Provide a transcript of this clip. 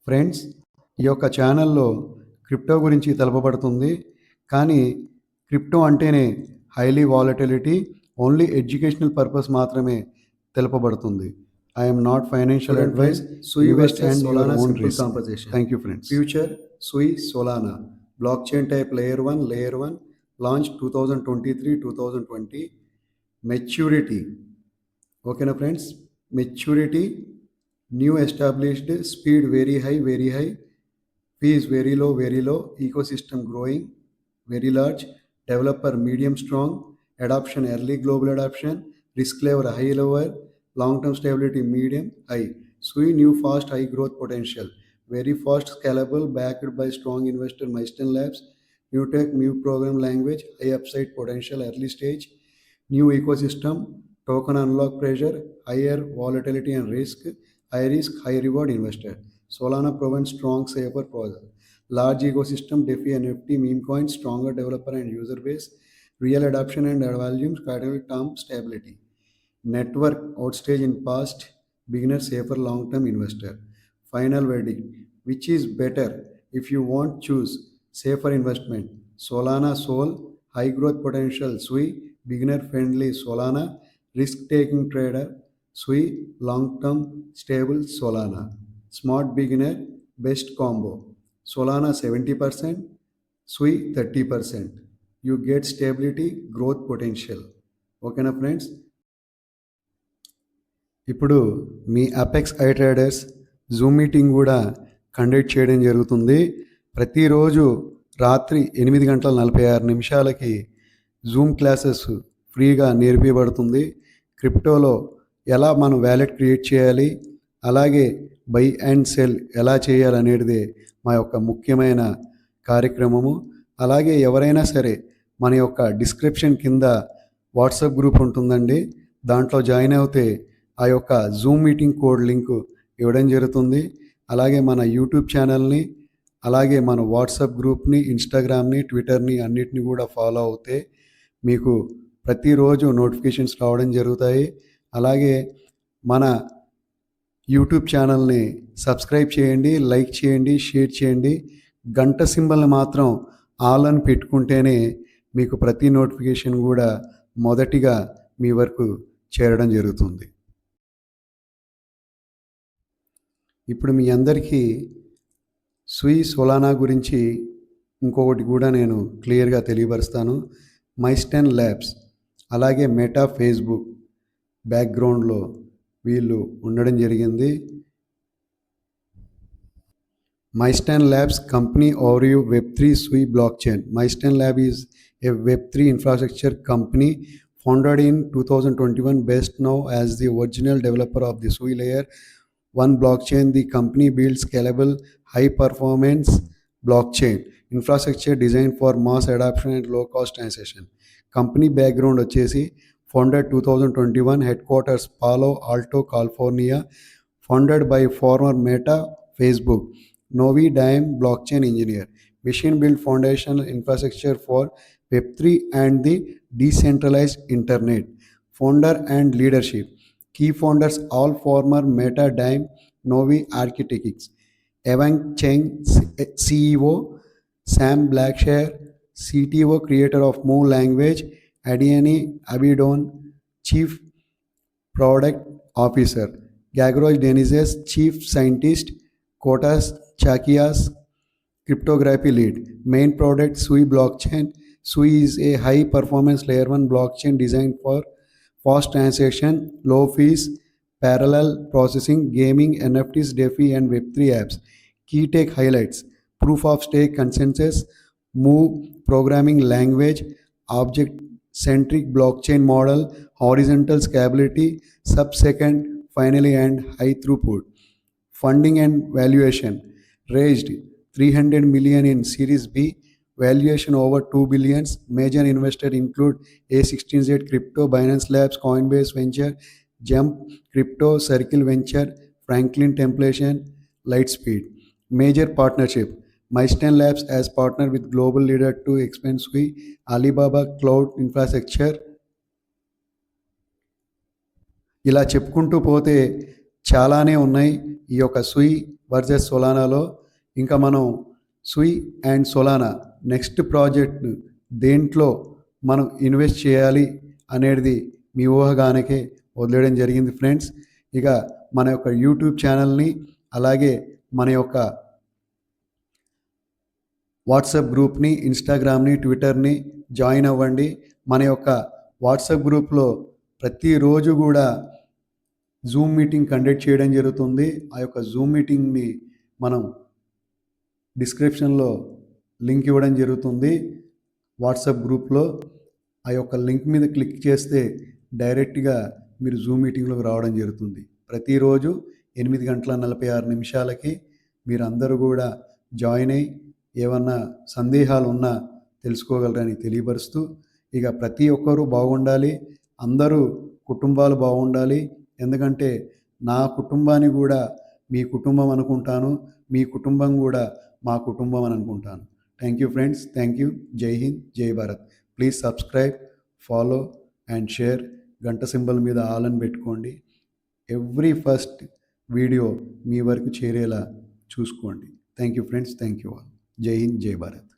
Friends, ఈ యొక్క ఛానల్లో క్రిప్టో గురించి తెలుపబడుతుంది. కానీ క్రిప్టో అంటేనే highly volatility, only educational purpose మాత్రమే తెలుపబడుతుంది. I am not financial advice. Sui invest versus and your Solana own simple risk. composition. Thank you friends. Future Sui Solana. Blockchain type layer 1. Launched 2023-2020. Maturity. Okay, na friends. Maturity. New established. Speed very high. Fee is very low. Ecosystem growing very large. Developer medium strong. Adoption early global adoption. Risk level high lower. Long-term stability medium high. Sui new fast high growth potential. Very fast scalable backed by strong investor Milestone Labs. New tech, new program language, high upside potential early stage. New ecosystem, token unlock pressure, higher volatility and risk, high reward investor. Solana proven strong, safer process. Large ecosystem, DeFi, NFT, meme coins, stronger developer and user base, real adoption and volumes, category term stability. Network outstage in past, beginner safer long-term investor. Final verdict, which is better if you want choose safer investment? Solana Sol, high growth potential Sui, beginner friendly Solana, risk taking trader Sui, long-term stable Solana. Smart beginner best combo. Solana 70%, Sui 30%. You get stability, growth potential. Okay na friends? ఇప్పుడు మీ Apex I traders Zoom meeting కూడా conduct చేయడం జరుగుతుంది. ప్రతిరోజు రాత్రి 8:46 Zoom classes ఫ్రీగా నేర్పించబడుతుంది. క్రిప్టోలో ఎలా మనం వ్యాలెట్ క్రియేట్ చేయాలి, అలాగే బై అండ్ సెల్ ఎలా చేయాలనేటిదే మా యొక్క ముఖ్యమైన కార్యక్రమము. అలాగే ఎవరైనా సరే మన యొక్క డిస్క్రిప్షన్ కింద వాట్సాప్ గ్రూప్ ఉంటుందండి. దాంట్లో జాయిన్ అవుతే ఆ యొక్క జూమ్ మీటింగ్ కోడ్ లింక్ ఇవ్వడం జరుగుతుంది. అలాగే మన యూట్యూబ్ ఛానల్ని, అలాగే మన వాట్సాప్ గ్రూప్ని, ఇన్స్టాగ్రామ్ని, ట్విట్టర్ని అన్నిటిని కూడా ఫాలో అవుతే మీకు ప్రతిరోజు నోటిఫికేషన్స్ రావడం జరుగుతాయి. అలాగే మన యూట్యూబ్ ఛానల్ని సబ్స్క్రైబ్ చేయండి, లైక్ చేయండి, షేర్ చేయండి. గంట సింబల్ని మాత్రం ఆల్ అని పెట్టుకుంటేనే మీకు ప్రతి నోటిఫికేషన్ కూడా మొదటిగా మీ వరకు చేరడం జరుగుతుంది. ఇప్పుడు మీ అందరికీ సుయి సోలానా గురించి ఇంకొకటి కూడా నేను క్లియర్గా తెలియపరుస్తాను. మైస్టన్ ల్యాబ్స్, అలాగే మెటా, ఫేస్బుక్ బ్యాక్గ్రౌండ్లో వీళ్ళు ఉండడం జరిగింది. Milestone Labs company overview Web3 Sui blockchain. Milestone Lab is a Web3 infrastructure company founded in 2021, best known as the original developer of the Sui layer 1 blockchain. The company builds scalable, high-performance blockchain infrastructure designed for mass adoption and low-cost transaction. Company background వచ్చేసి founded 2021, headquarters Palo Alto, California, founded by former Meta, Facebook, Novi Dime blockchain engineer. Mission build foundational infrastructure for Web3 and the decentralized internet. Founder and leadership. Key founders all former Meta, Dime, Novi architects. Evan Cheng, CEO. Sam Blackshire, CTO, creator of Move Language. Adiani Abidon, Chief Product Officer. Gagroj Denizes, Chief Scientist. Kotas Chakias, cryptography lead. Main product Sui blockchain. Sui is a high performance layer 1 blockchain designed for fast transaction, low fees, parallel processing, gaming, NFTs, DeFi and Web3 apps. Key tech highlights: proof of stake consensus, Move programming language, object centric blockchain model, horizontal scalability, sub-second, finally and high throughput. Funding and valuation: raised 300 million in Series B, valuation over 2 billion. Major investors include A16Z Crypto, Binance Labs, Coinbase Venture, Jump Crypto, Circle Venture, Franklin Templeton, Lightspeed. Major partnership: Milestone Labs as partner with global leader to expand Sui, Alibaba Cloud Infrastructure. ఇలా చెప్పుకుంటూ పోతే చాలానే ఉన్నాయి. ఈ యొక్క సుయి versus సోలానాలో ఇంకా మనం సుయ్ and Solana next project దేంట్లో మనం ఇన్వెస్ట్ చేయాలి అనేది మీ ఊహగానకే వదిలేయడం జరిగింది ఫ్రెండ్స్. ఇక మన యొక్క యూట్యూబ్ ఛానల్ని అలాగే మన యొక్క వాట్సాప్ గ్రూప్ని, ఇన్స్టాగ్రామ్ని, ట్విట్టర్ని జాయిన్ అవ్వండి. మన యొక్క వాట్సాప్ గ్రూప్లో ప్రతిరోజు కూడా జూమ్ మీటింగ్ కండక్ట్ చేయడం జరుగుతుంది. ఆ యొక్క జూమ్ మీటింగ్ని మనం డిస్క్రిప్షన్లో లింక్ ఇవ్వడం జరుగుతుంది. వాట్సాప్ గ్రూప్లో ఆ యొక్క లింక్ మీద క్లిక్ చేస్తే డైరెక్ట్గా మీరు జూమ్ మీటింగ్లోకి రావడం జరుగుతుంది. ప్రతిరోజు 8:46 మీరు అందరూ కూడా జాయిన్ అయ్యి ఏమన్నా సందేహాలు ఉన్నా తెలుసుకోగలరని తెలియపరుస్తూ, ఇక ప్రతి ఒక్కరూ బాగుండాలి, అందరూ కుటుంబాలు బాగుండాలి. ఎందుకంటే నా కుటుంబాన్ని కూడా మీ కుటుంబం అనుకుంటాను, మీ కుటుంబం కూడా మా కుటుంబం అని అనుకుంటాను. Thank you friends, thank you. జై హింద్, జై Bharat. Please subscribe, follow and share. గంట సింబల్ మీద ఆల్ అని పెట్టుకోండి. ఎవ్రీ ఫస్ట్ వీడియో మీ వరకు చేరేలా చూసుకోండి. Thank you friends, thank you all. జై హింద్, జై భారత్.